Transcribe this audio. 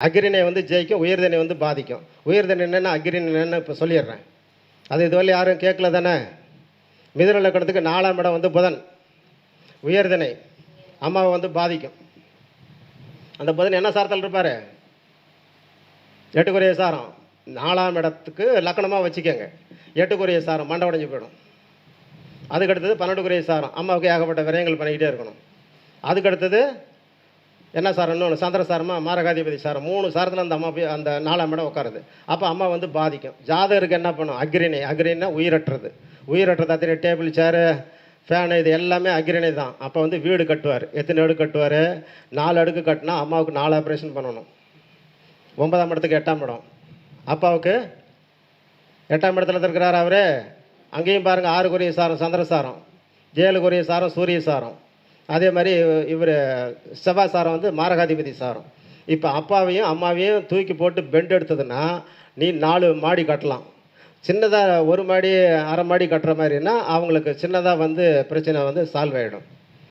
அக்ரிணை வந்து ஜெயிக்கும், உயர்திணை வந்து பாதிக்கும். உயர்திணை என்னென்னா அக்ரிணை என்னென்னு இப்போ சொல்லிடுறேன். அது இதுவரை யாரும் கேட்கல தானே. மிதுன லக்கணத்துக்கு 4ஆம் இடம் வந்து புதன், உயர்திணை அம்மாவை வந்து பாதிக்கும். அந்த புதன் என்ன சாரத்தில் இருப்பார்? 8 சாரம். 4ஆம் இடத்துக்கு லக்கணமாக வச்சுக்கோங்க. 8 சாரம் மண்டை உடைஞ்சு போயிடும். அதுக்கடுத்தது 12 சாரம், அம்மாவுக்கு ஏகப்பட்ட விரயங்கள் பண்ணிக்கிட்டே இருக்கணும். அதுக்கடுத்தது என்ன சாரம்? இன்னொன்று சந்திர சாரமாக மாரகாதிபதி சாரம். 3 சாரத்தில் அந்த அம்மா போய் அந்த 4ஆம் இடம் உட்காருது. அப்போ அம்மா வந்து பாதிக்கும். ஜாதகருக்கு என்ன பண்ணும்? அக்ரிணை. அக்ரிணைனா உயிரற்றது. உயிரற்றது அத்தனை டேபிள் சேரு ஃபேனு இது எல்லாமே அக்ரிணை தான். அப்போ வந்து வீடு கட்டுவார். எத்தனை அடுக்கு கட்டுவார்? 4 அடுக்கு கட்டினா அம்மாவுக்கு 4 ஆப்ரேஷன் பண்ணணும். 9ஆம் இடத்துக்கு 8ஆம் இடம். அப்பாவுக்கு 8ஆம் இடத்துல இருக்கிறார் அவர். அங்கேயும் பாருங்கள் 6 சாரம் சந்திர சாரம், 7 சாரம் சூரிய சாரம். அதே மாதிரி இவர் செவ்வாய் சாரம் வந்து மாரகாதிபதி சாரம். இப்போ அப்பாவையும் அம்மாவையும் தூக்கி போட்டு பெண்ட் எடுத்ததுன்னா நீ 4 மாடி கட்டலாம். சின்னதாக 1 மாடி 1/2 மாடி கட்டுற மாதிரின்னா அவங்களுக்கு சின்னதாக வந்து பிரச்சனை வந்து சால்வ் ஆகிடும்.